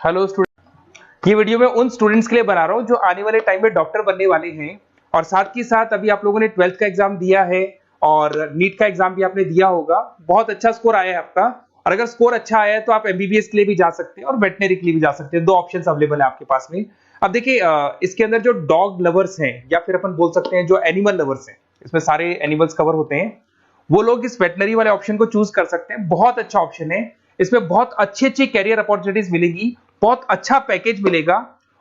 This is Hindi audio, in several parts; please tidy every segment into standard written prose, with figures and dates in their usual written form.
हेलो स्टूडेंट, ये वीडियो मैं उन स्टूडेंट्स के लिए बना रहा हूँ जो आने वाले टाइम में डॉक्टर बनने वाले हैं और साथ ही साथ अभी आप लोगों ने 12th का एग्जाम दिया है और नीट का एग्जाम भी आपने दिया होगा। बहुत अच्छा स्कोर आया है आपका और अगर स्कोर अच्छा आया है तो आप एमबीबीएस के लिए भी जा सकते हैं और वेटनरी के लिए भी जा सकते हैं। दो ऑप्शंस अवेलेबल है आपके पास में। अब देखिए, इसके अंदर जो डॉग लवर्स हैं या फिर अपन बोल सकते हैं जो एनिमल लवर्स हैं, इसमें सारे एनिमल्स कवर होते हैं, वो लोग इस वेटनरी वाले ऑप्शन को चूज कर सकते हैं। बहुत अच्छा ऑप्शन है, इसमें बहुत अच्छी अच्छी कैरियर अपॉर्चुनिटीज मिलेगी, बहुत अच्छा पैकेज मिलेगा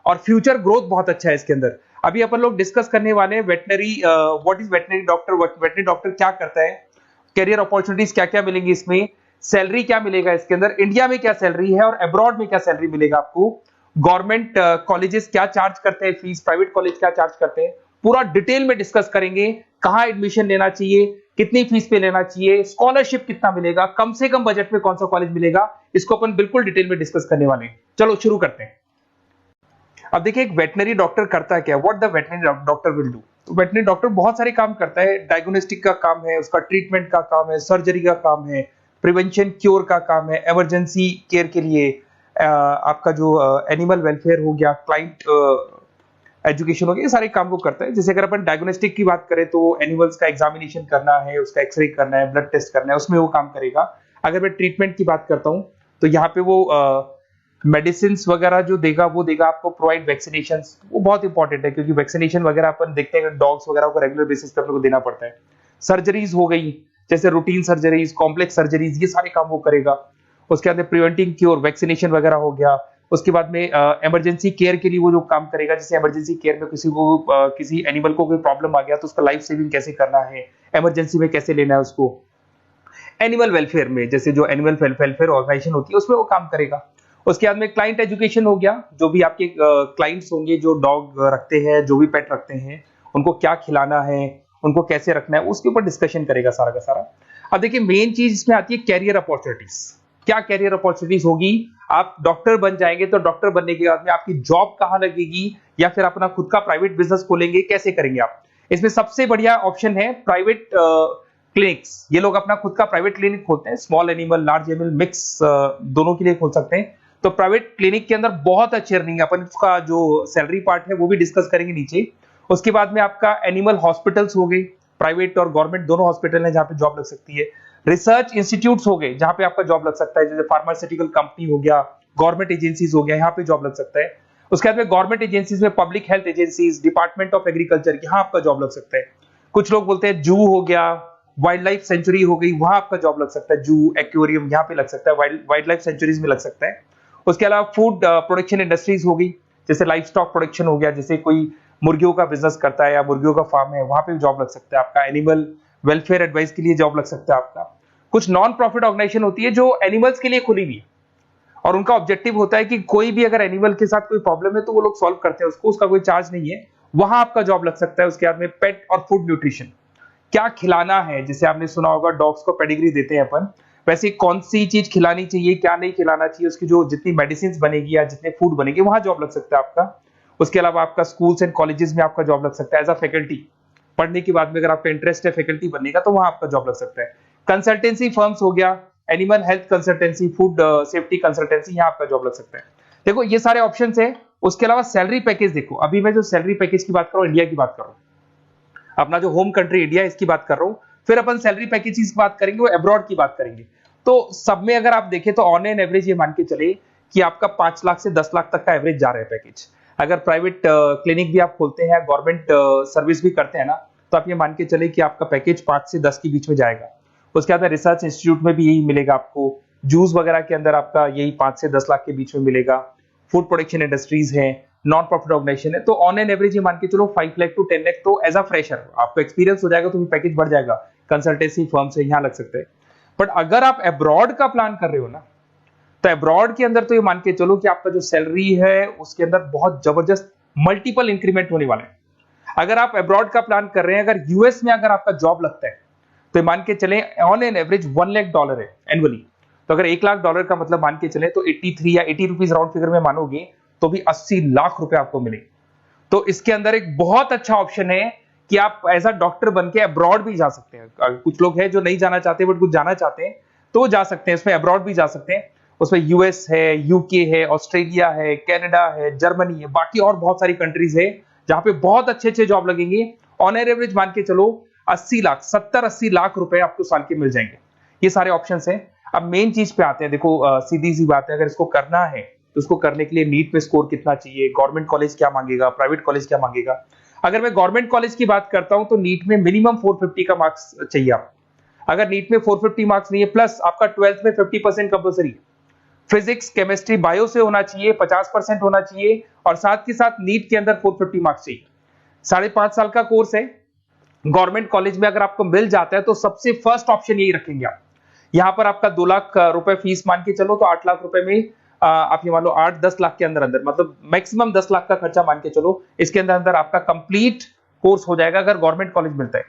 और फ्यूचर ग्रोथ बहुत अच्छा है इसके अंदर। अभी अपन लोग डिस्कस करने वाले हैं veterinary, what is veterinary doctor, veterinary doctor क्या करता है, कैरियर अपॉर्चुनिटीज क्या क्या मिलेंगी इसमें, सैलरी क्या मिलेगा इसके अंदर, इंडिया में क्या सैलरी है और अब्रॉड में क्या सैलरी मिलेगा आपको, गवर्नमेंट कॉलेजेस क्या चार्ज करते हैं फीस, प्राइवेट कॉलेज क्या चार्ज करते हैं, पूरा डिटेल में डिस्कस करेंगे। कहां एडमिशन लेना चाहिए, कितनी फीस पे लेना चाहिए, स्कॉलरशिप कितना मिलेगा, कम से कम बजट में कौन सा कॉलेज मिलेगा, इसको अपन बिल्कुल डिटेल में डिस्कस करने वाले हैं। चलो शुरू करते हैं। अब देखिए, एक वेटनरी डॉक्टर करता है क्या, what the veterinary doctor will do. तो वेटनरी डॉक्टर बहुत सारे काम करता है। डायग्नोस्टिक का काम है, उसका ट्रीटमेंट का काम है, सर्जरी का काम है, प्रिवेंशन क्योर का काम है, इमरजेंसी केयर के लिए आपका जो एनिमल वेलफेयर हो गया, क्लाइंट एजुकेशन हो गया, ये सारे काम को करता है। जैसे अगर अपन डायग्नोस्टिक की बात करें तो एनिमल्स का एग्जामिनेशन करना है, उसका एक्सरे करना है, ब्लड टेस्ट करना है, उसमें वो काम करेगा। अगर मैं ट्रीटमेंट की बात करता हूं तो यहाँ पे वो मेडिसिन वगैरह जो देगा वो देगा आपको, प्रोवाइड वैक्सीनेशन, वो बहुत इंपॉर्टेंट है क्योंकि वैक्सीनेशन वगैरह अपन देखते हैं डॉग्स वगैरह को रेगुलर बेसिस पे अपने को देना पड़ता है। सर्जरीज हो गई, जैसे रूटीन सर्जरीज, कॉम्प्लेक्स सर्जरीज, ये सारे काम वो करेगा। उसके अंदर प्रिवेंटिंग क्योर, वैक्सीनेशन वगैरह हो गया। उसके बाद में इमरजेंसी केयर के लिए वो जो काम करेगा, जैसे इमरजेंसी केयर में किसी को किसी एनिमल को कोई प्रॉब्लम आ गया तो उसका लाइफ सेविंग कैसे करना है, इमरजेंसी में कैसे लेना है उसको। एनिमल वेलफेयर में, जैसे जो एनिमल वेलफेयर ऑर्गेनाइजेशन होती है उसमें वो काम करेगा। उसके बाद में क्लाइंट एजुकेशन हो गया, जो भी आपके क्लाइंट्स होंगे जो डॉग रखते हैं, जो भी पेट रखते हैं, उनको क्या खिलाना है, उनको कैसे रखना है, उसके ऊपर डिस्कशन करेगा सारा का सारा। अब देखिए, मेन चीज इसमें आती है कैरियर अपॉर्चुनिटीज। क्या कैरियर अपॉर्चुनिटीज होगी, आप डॉक्टर बन जाएंगे तो डॉक्टर बनने के बाद में आपकी जॉब कहां लगेगी या फिर अपना खुद का प्राइवेट बिजनेस खोलेंगे, कैसे करेंगे आप। इसमें सबसे बढ़िया ऑप्शन है प्राइवेट क्लिनिक्स। ये लोग अपना खुद का प्राइवेट क्लिनिक खोलते हैं, small animal, large animal, mix दोनों के लिए खोल सकते हैं। तो प्राइवेट क्लिनिक के अंदर बहुत अच्छी अर्निंग है। अपन उसका जो सैलरी पार्ट है वो भी डिस्कस करेंगे नीचे। उसके बाद में आपका एनिमल हॉस्पिटल्स हो गए, प्राइवेट और गवर्नमेंट दोनों हॉस्पिटल हैं जहां पे जॉब लग सकती है। रिसर्च इंस्टीट्यूट्स हो गए जहां पे आपका जॉब लग सकता है, जैसे फार्मास्यूटिकल कंपनी हो गया, गवर्नमेंट एजेंसीज हो गया, यहाँ पे जॉब लग सकता है। उसके बाद में गवर्नमेंट एजेंसीज में public health agencies, department of agriculture, यहाँ आपका जॉब लग सकता है। कुछ लोग बोलते हैं जू हो गया, वाइल्ड लाइफ सेंचुरी हो गई, वहां आपका जॉब लग सकता है। जू, एक्वेरियम, यहाँ पे लग सकता है, वाइल्ड लाइफ सेंचुरीज में लग सकता है। उसके अलावा फूड प्रोडक्शन इंडस्ट्रीज हो गई, जैसे लाइफ स्टॉक प्रोडक्शन हो गया, जैसे कोई मुर्गियों का बिजनेस करता है या मुर्गियों का फार्म है, वहां पे जॉब लग सकता है आपका। एनिमल वेलफेयर एडवाइस के लिए जॉब लग सकता है आपका। कुछ नॉन प्रॉफिट ऑर्गेनाइजेशन होती है जो एनिमल्स के लिए खुली हुई है और उनका ऑब्जेक्टिव होता है कि कोई भी अगर एनिमल के साथ कोई प्रॉब्लम है तो वो लोग सॉल्व करते हैं उसको, उसका कोई चार्ज नहीं है, वहां आपका जॉब लग सकता है। उसके बाद में पेट और फूड न्यूट्रिशन, क्या खिलाना है, जैसे आपने सुना होगा डॉग्स को पेडिग्री देते हैं अपन, वैसे कौन सी चीज खिलानी चाहिए, क्या नहीं खिलाना चाहिए, उसकी जो जितनी मेडिसिन बनेगी या जितने फूड बनेंगे वहां जॉब लग सकता है आपका। उसके अलावा आपका स्कूल्स एंड कॉलेजेस में आपका जॉब लग सकता है एज अ फैकल्टी। पढ़ने के बाद में अगर आपका इंटरेस्ट है फैकल्टी बनने का तो वहां आपका जॉब लग सकता है। कंसल्टेंसी फर्म्स हो गया, animal health consultancy, food safety consultancy, यहाँ आपका जॉब लग सकता है। देखो ये सारे ऑप्शन है। उसके अलावा सैलरी पैकेज देखो, अभी मैं जो सैलरी पैकेज की बात कर रहा हूँ, इंडिया की बात कर रहा हूँ, अपना जो होम कंट्री इंडिया इसकी बात कर रहा हूँ। फिर अपन सैलरी पैकेज की बात करेंगे, वो अब्रॉड की बात करेंगे। तो सब में अगर आप देखें तो ऑन एन एवरेज ये मान के चले कि आपका 5 लाख से 10 लाख तक का एवरेज जा रहा है पैकेज। अगर प्राइवेट क्लिनिक भी आप खोलते हैं, गवर्नमेंट सर्विस भी करते हैं ना, तो आप ये मान के चले कि आपका पैकेज 5 से 10 के बीच में जाएगा। उसके बाद रिसर्च इंस्टीट्यूट में भी यही मिलेगा आपको, जूस वगैरह के अंदर आपका यही 5 से 10 लाख के बीच में मिलेगा। फूड प्रोडक्शन इंडस्ट्रीज है, नॉन प्रॉफिट ऑर्गेनाइजेशन है, तो ऑन एन एवरेज ये मान के चलो 5 लाख टू 10 लाख। तो एज अ फ्रेशर आपको एक्सपीरियंस हो जाएगा तो पैकेज बढ़ जाएगा, कंसल्टेंसी फर्म से यहाँ लग सकते हैं। बट अगर आप अब्रॉड का प्लान कर रहे हो ना, तो अब्रॉड के अंदर तो ये मान के चलो कि आपका जो सैलरी है उसके अंदर बहुत जबरदस्त मल्टीपल इंक्रीमेंट होने वाले हैं। अगर आप अब्रॉड का प्लान कर रहे हैं, अगर यूएस में अगर आपका जॉब लगता है तो मान के चले ऑन एन एवरेज $1 लाख है एनुअली। तो अगर $1 लाख का मतलब मान के चले तो 83 या 80 रुपीज राउंड फिगर में मानोगे तो भी 80 लाख रुपए आपको मिले। तो इसके अंदर एक बहुत अच्छा ऑप्शन है कि आप एज अ डॉक्टर बन के अब्रॉड भी जा सकते हैं। कुछ लोग हैं जो नहीं जाना चाहते बट कुछ जाना चाहते हैं तो वो जा सकते हैं, इसमें अब्रॉड भी जा सकते हैं। उसमें यूएस है, यूके है, ऑस्ट्रेलिया है, कनाडा है, जर्मनी है, बाकी और बहुत सारी कंट्रीज है जहां पे बहुत अच्छे अच्छे जॉब लगेंगे। ऑन एवरेज मान के चलो 80 लाख, 70-80 लाख रुपए आपको साल के मिल जाएंगे। ये सारे ऑप्शंस हैं। अब मेन चीज पे आते हैं। देखो सीधी सी बात है, अगर इसको करना है तो उसको करने के लिए नीट में स्कोर कितना चाहिए, गवर्नमेंट कॉलेज क्या मांगेगा, प्राइवेट कॉलेज क्या मांगेगा। अगर मैं गवर्नमेंट कॉलेज की बात करता हूं तो नीट में मिनिमम 450 का मार्क्स चाहिए आपको। अगर नीट में 450 मार्क्स नहीं है, प्लस आपका 12th में 50% कंपल्सरी, फिजिक्स, केमिस्ट्री, बायो से होना चाहिए, 50% होना चाहिए, और साथ के साथ नीट के अंदर 450 मार्क्स चाहिए। 5.5 साल का कोर्स है। गवर्नमेंट कॉलेज में अगर आपको मिल जाता है तो सबसे फर्स्ट ऑप्शन यही रखेंगे आप। यहां पर आपका 2 लाख रुपए फीस मान के चलो तो 8 लाख रुपए में आप ये मान लो 8-10 लाख के अंदर अंदर, मतलब मैक्सिमम 10 लाख का खर्चा मान के चलो, इसके अंदर अंदर आपका कंप्लीट कोर्स हो जाएगा अगर गवर्नमेंट कॉलेज मिलता है।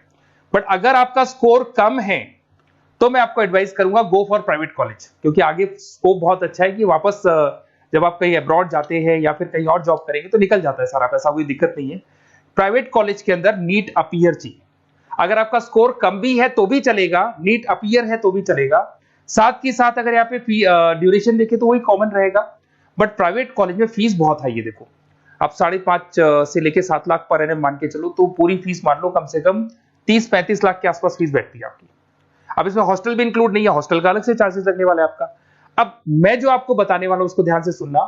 बट अगर आपका स्कोर कम है तो मैं आपको एडवाइस करूंगा गो फॉर प्राइवेट कॉलेज, क्योंकि आगे स्कोप बहुत अच्छा है कि वापस जब आप कहीं अब्रॉड जाते हैं या फिर कहीं और जॉब करेंगे तो निकल जाता है सारा पैसा, कोई दिक्कत नहीं है। प्राइवेट कॉलेज के अंदर नीट अपीयर चाहिए। अगर आपका स्कोर कम भी है तो भी चलेगा, नीट अपीयर है तो भी चलेगा। साथ के साथ अगर यहाँ पे ड्यूरेशन देखे तो वही कॉमन रहेगा। बट प्राइवेट कॉलेज में फीस बहुत हाई है। देखो आप 5.5 से लेके 7 लाख पर एनम मान के चलो तो पूरी फीस मान लो कम से कम 30-35 लाख के आसपास फीस बैठती है आपकी। अब इसमें हॉस्टल भी इंक्लूड नहीं है, हॉस्टल का अलग से चार्जेस लगने वाला है आपका। अब मैं जो आपको बताने वाला हूं उसको ध्यान से सुनना।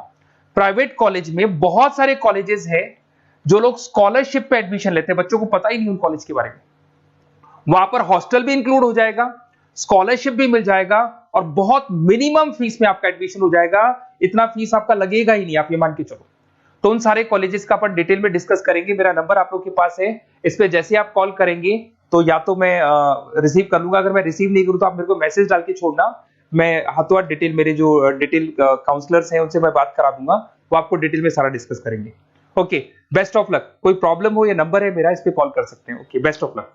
प्राइवेट कॉलेज में बहुत सारे कॉलेजेस हैं जो लोग स्कॉलरशिप पे एडमिशन लेते हैं, बच्चों को पता ही नहीं उन कॉलेज के बारे में। वहां पर हॉस्टल भी इंक्लूड हो जाएगा, स्कॉलरशिप भी मिल जाएगा, और बहुत मिनिमम फीस में आपका एडमिशन हो जाएगा। इतना फीस आपका लगेगा ही नहीं, आप ये मान के चलो। तो उन सारे कॉलेजेस का अपन डिटेल में डिस्कस करेंगे। मेरा नंबर आप लोग के पास है, इस पे जैसे आप कॉल करेंगे तो या तो मैं रिसीव कर लूंगा, अगर मैं रिसीव नहीं करूं तो आप मेरे को मैसेज डाल के छोड़ना, मैं हाथों हाथ डिटेल, मेरे जो डिटेल काउंसलर्स हैं उनसे मैं बात करा दूंगा, वो आपको डिटेल में सारा डिस्कस करेंगे। Okay, best of luck. कोई प्रॉब्लम हो, ये नंबर है मेरा, इस पे कॉल कर सकते हैं। Okay, best of luck.